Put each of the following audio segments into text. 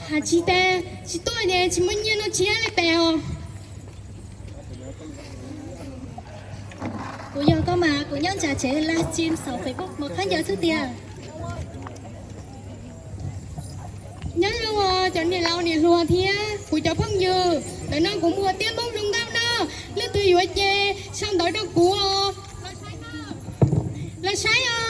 Hà chị ta, chị tôi nè, chị muốn như nó chia lại bèo. Cô yêu có mà, cô nhớ trả chế livestream 6 Facebook một khán giả thứ tiền. Nhớ luôn à, cho nên lâu này luôn thì á, cô cho phong dư, để nó cũng mua tiền bông rung cao đó, lên từ dưới chê, xong đổi đâu cũ à, là sai à.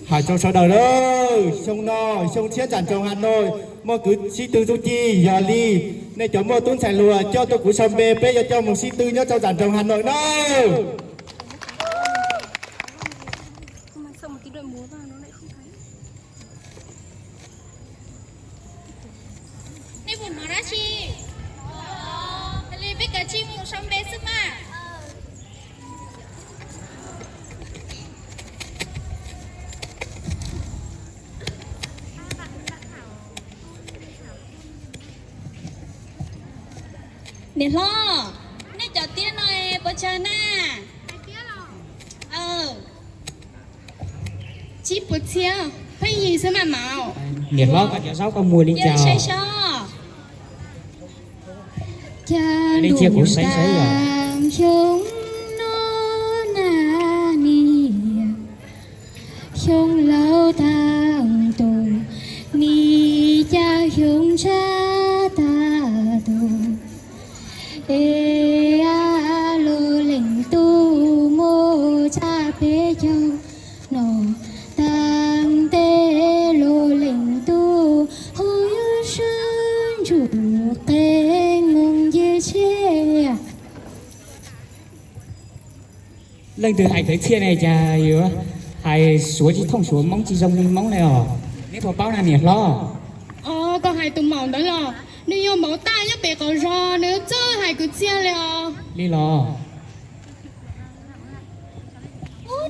Hải trong sau đời đó, sông no, sông chết chẳng trong Hà Nội, mà cứ sĩ tư du chi, giờ ly, nên cho mua tuấn sài lùa, cho tôi cũng sông bê, bê cho một sĩ tư nhớ trong chẳng trong Hà Nội đó. Này buồn nó ra chi? Lên biết cả chi một sông bê sức mà. Nè lo, nè cho tiền này bữa chờ na. Chị bữa chia, phải gì sao mà màu? Nhiệt lo cả cho 6 con mua đi chào. Sai sao? Cha Đi chia của sấy rồi. Chúng nó na ni, chúng lâu thang tù, ni cha chúng cha ta tù. Ê a lô lệnh tu mô cha bế châu nọ tăng tê lô lệnh tu hồ yêu sơn chủ tê ngông dê chê. Lên từ hải tới chia này chà yếu hải xuống chỉ thông xuống móng chỉ rong lên móng này à nếu mà báo là nhiệt lo Có hai tụi mỏng đó là nếu như mẫu ta nhá bé có rò nếu chơi hai cứ chia liền. đi lo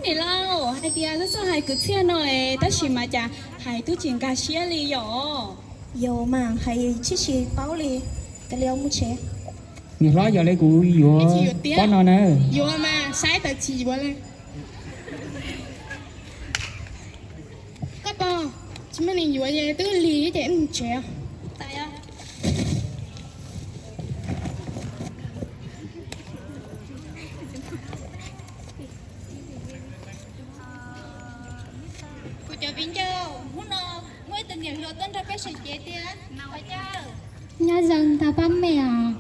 Nè lâu hai tia rất sao hai cứ chia nói ta chỉ mà chả hai tu chuyện cả chia li有嘛，还七七包里，得了木车。 nhiệt lo giờ lấy củ yếu có nó nữa Yo mà sai tờ chỉ bữa lên. Các bạn, chúng mình yo ye tư lý để em trẻ. Tại á. Cô cho Vinh Châu, muốn nó mới tình điểm hiệu tân ra phải sạch chế tiền. Nào hả Châu? Nhà dân ta bấm mẹ à?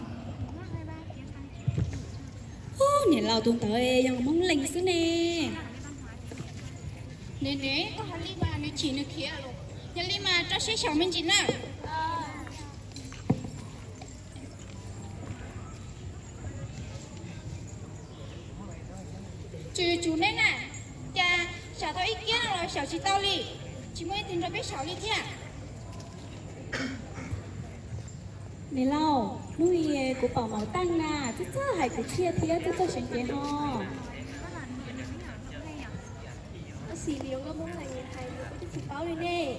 Nè lâu tuần tớiยังmong lệnh xứ nè. Nè có hả lý mà nó chỉ nó kia luôn. Nhà lý mà cho xe chồng mình chỉ nào. Chú nên à. Chà, xả tao ý kiến rồi xả chỉ tao li. Chỉ mới tìm ra biết xả li thế à. Nè lâu, nuôi của bảo màu tăng nà, chứ chứ hay của chia tía chứ tôi chẳng chế ho. Xì liều có muốn là hay của chị báo đi nè.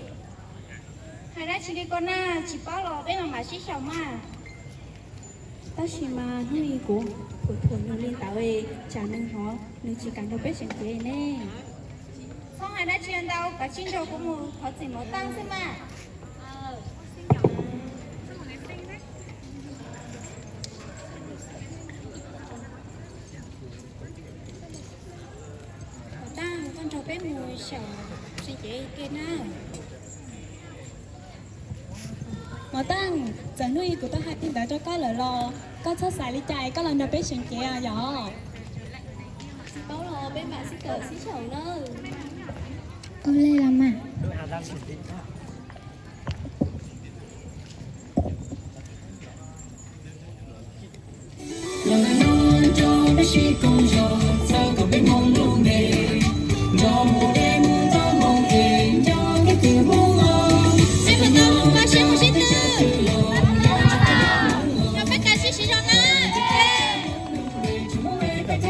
Hay đã chỉ đi con na, chị báo là bên mà chị sống mà. Ta chỉ mà nuôi của thuần nó liên tạo về trả nâng họ, nên chỉ cần đâu biết chẳng chế nè. Xong hay đã chuyện đâu, cả chín đầu của một họ chỉ một tăng thôi mà. Con trò bé mùi sợ sẽ dễ kia nào mà tăng giờ nuôi của ta hai tin đã cho có lời lo có cho xài đi chạy có lần nào bé sừng chè à dọ có lo bé bạn sẽ cờ xí sầu đó Ô lê làm à? Hãy subscribe cho kênh Ghiền Mì Gõ để không bỏ lỡ những video hấp dẫn.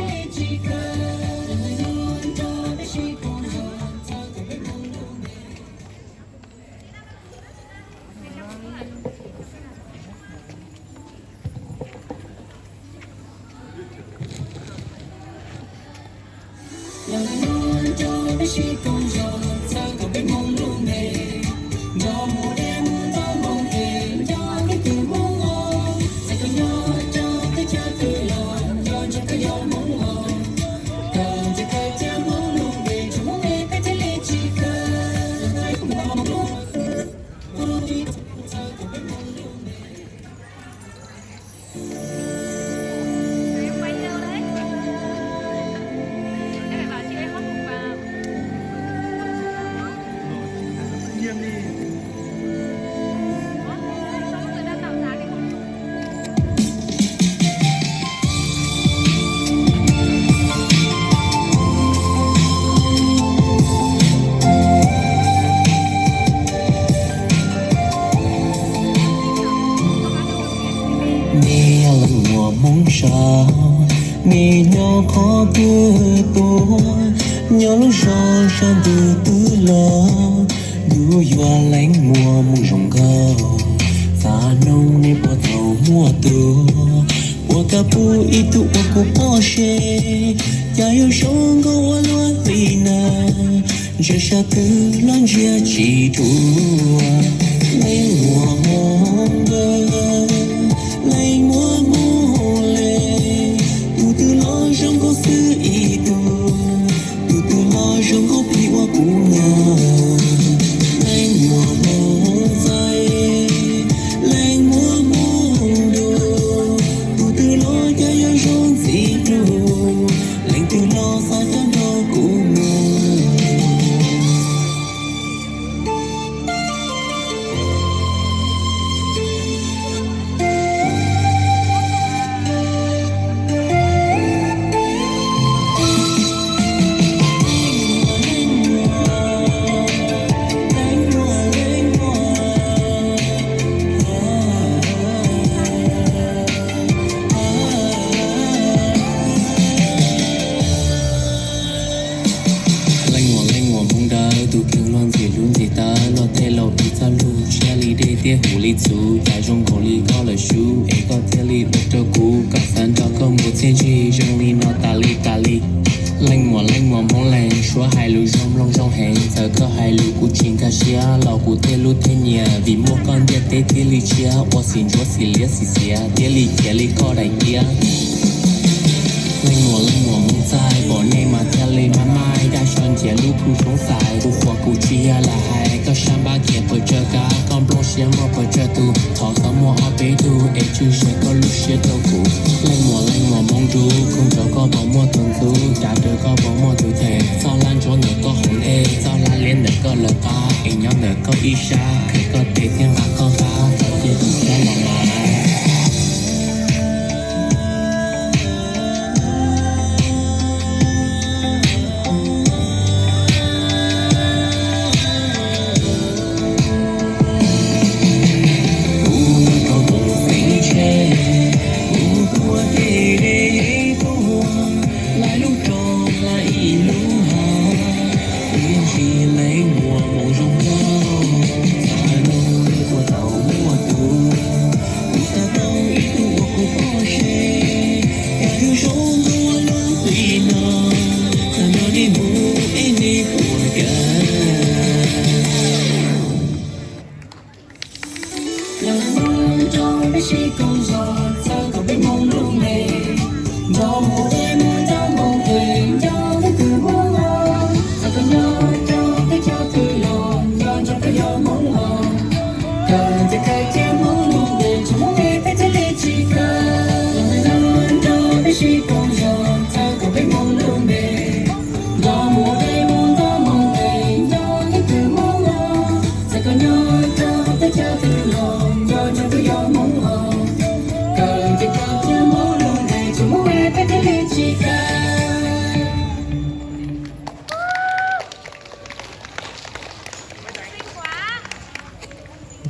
阳光中的虚空中，才可被朦胧美。我们的梦到梦里，要给的梦哦，才可要找的家的了，要这个要梦哦。等这个家朦胧美，就梦里被这里几个，梦胧，不必才可被朦胧美。Em quay đâu đấy? Em phải bảo chị em khắc phục vào. Nghiêm đi. Ủa? Sao mọi người đang tạo dáng cái không? Nghe lần mùa mong sao nghe nhỏ khó tư tôi nhỏ lúc gió sang từ từ lo dù dọa lánh mùa mong rồng gao và nông nên bỏ thầu mùa tù của cả pu ít tụ của bỏ xe cha yêu sông có hoa loa vì na giờ sa tư lan chia chỉ thua lấy mùa mong gao lấy mùa mùa lệ từ lo trong có sự ý tu từ lo trong có bị hoa cũ nhà lấy mùa mùa dài lấy mùa mùa đồ từ lo cho yêu trong gì tu lấy từ lo sao cho nó cũ mùa. Hủ lý chú, trái trong cổ lý có lời chú ấy có thể lý được cho cú cả sẵn cho không một thiên chi trong lý nó ta lý lanh mùa mong lành xóa hai lũ rong long trong hành giờ có hai lũ của chính ca xia lò của thế lũ thế nhà vì mua con địa tế thế lý chia ô xin chúa xì liết xì xia thế lý kia lý có đại kia lanh mùa mong dài bỏ nay mà theo lý mà mai đã chọn chia lũ khu sống dài của khoa của chia là hai có sang ba kia bởi chờ cả con bông xia mà bởi chờ tu thọ có mùa ở bế tu ế chú sẽ có lúc xia đâu cũ lanh mùa mong chú không cho có bỏ mùa tuần tu đã được có bỏ mùa tu thể sao lan chỗ nữa có hồn ê sao lan liên nữa có lỡ ta ế nhóm nữa có ý xa khi có thể tiếng hạ có ta cho tiền tu sẽ lòng mà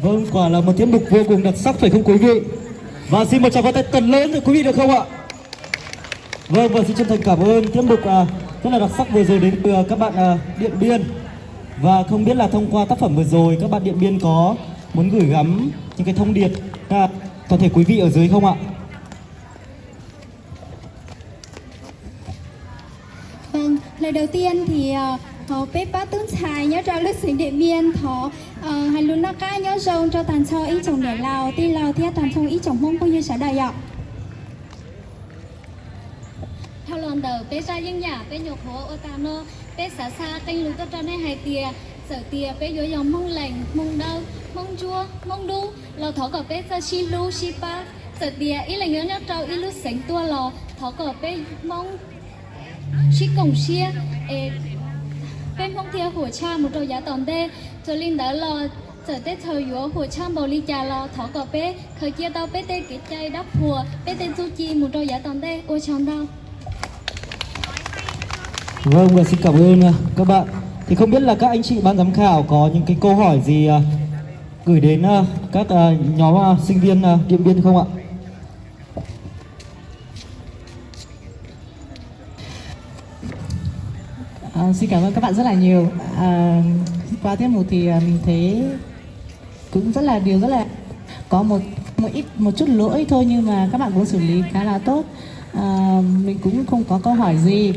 Vâng, quả là một tiết mục vô cùng đặc sắc phải không quý vị? Và xin một tràng pháo tay thật lớn cho quý vị được không ạ? Vâng, và xin chân thành cảm ơn tiết mục rất là đặc sắc vừa rồi đến từ các bạn Điện Biên. Và không biết là thông qua tác phẩm vừa rồi các bạn Điện Biên có muốn gửi gắm những cái thông điệp toàn thể quý vị ở dưới không ạ? Và Lời đầu tiên thì họ bếp bát tướng xài nhớ cho lúc sinh điện biên họ hay luôn nó cá nhớ rồng cho tàn cho ý chồng để lào ti lào theo tàn trong ý chồng mong cũng như xã đời ạ. Theo lần đầu bé ra dân nhà bé nhục hổ ô ta nô bé xả xa canh lúa cho nên hai tìa sở tìa bé dối dòng mong lành mong đau mong chua mong đu lò thỏ cỏ bé ra chi lu chi pa sở tìa ý là nhớ nhớ trâu ý lúc sánh tua lò thỏ cỏ bé mong chi cổng chia bé mong theo của cha một trâu giá tòn đê cho linh đã lò sở tết thời dúa của cha bầu ly trà lò thỏ cỏ bé khởi chia tao bé tê cái chay đắp hùa bé tên du chi một trâu giá tòn đê ô chồng đau. Vâng, và xin cảm ơn các bạn. Thì không biết là các anh chị ban giám khảo có những cái câu hỏi gì gửi đến các nhóm sinh viên Điện Biên không ạ? Xin cảm ơn các bạn rất là nhiều. Qua tiết mục thì mình thấy cũng rất là có một chút lỗi thôi, nhưng mà các bạn cũng xử lý khá là tốt. Mình cũng không có câu hỏi gì.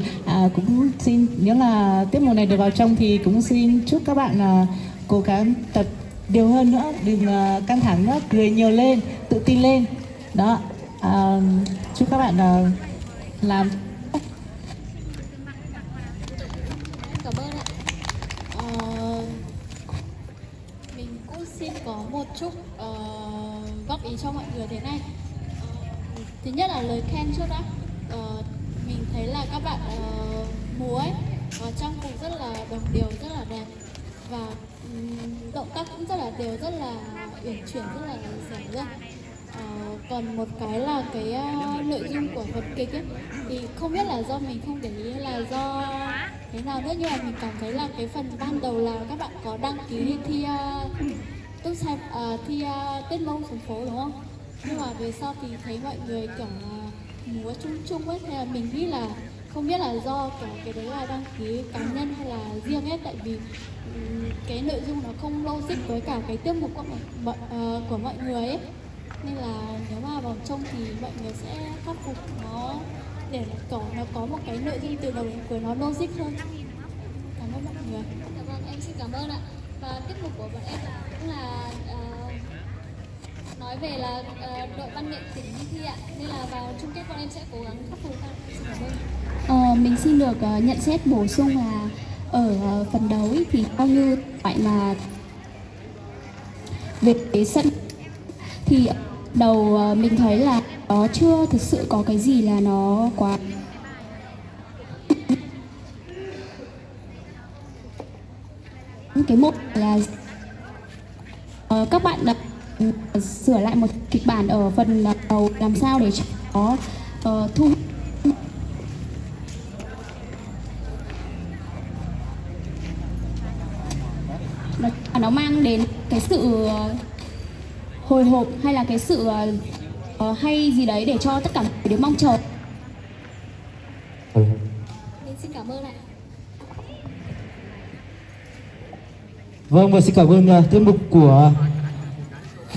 Cũng xin, nếu là tiết mục này được vào trong thì cũng xin chúc các bạn cố gắng tập nhiều hơn nữa, đừng căng thẳng nữa, cười nhiều lên, tự tin lên. Đó, chúc các bạn làm. Cảm ơn ạ. Mình cũng xin có một chút góp ý cho mọi người thế này. Thứ nhất là lời khen trước đã. Mình thấy là các bạn múa ấy, trang phục rất là đồng đều, rất là đẹp và động tác cũng rất là đều, rất là uyển chuyển, rất là giỏi luôn. Còn một cái là cái nội dung của vở kịch ấy thì không biết là do mình không để ý hay là do thế nào nữa, nhưng mà mình cảm thấy là cái phần ban đầu là các bạn có đăng ký thi thi Tết Mông xuống phố đúng không? Nhưng mà về sau thì thấy mọi người kiểu múa chung chung ấy, thế là mình nghĩ là không biết là do kiểu cái đấy là đăng ký cá nhân hay là riêng ấy, tại vì cái nội dung nó không logic với cả cái tiết mục của mọi người ấy, nên là nếu mà vào trong thì mọi người sẽ khắc phục nó để nó có một cái nội dung từ đầu đến cuối nó logic hơn. Cảm ơn mọi người. Dạ vâng, em xin cảm ơn ạ. Và tiết mục của bọn em cũng là nói về là đội văn nghệ tỉnh đi thi ạ, nên là vào chung kết bọn em sẽ cố gắng khắc phục ạ. Xin cảm ơn. Mình xin được nhận xét bổ sung là ở phần đầu ý, thì bao nhiêu vậy mà về cái sân thì đầu mình thấy là nó chưa thực sự có cái gì là nó quá cái một là các bạn đã sửa lại một kịch bản ở phần đầu làm sao để cho nó thu nó mang đến cái sự hồi hộp hay là cái sự hay gì đấy để cho tất cả mọi người đều mong chờ. Mình xin cảm ơn ạ. Vâng, và xin cảm ơn tiết mục của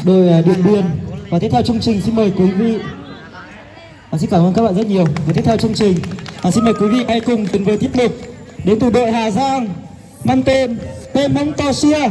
đội Điện Biên. Và tiếp theo chương trình xin mời quý vị. Xin cảm ơn các bạn rất nhiều. Và tiếp theo chương trình xin mời quý vị hãy cùng đến với tiết mục đến từ đội Hà Giang mang tên Tên Mông To Xưa.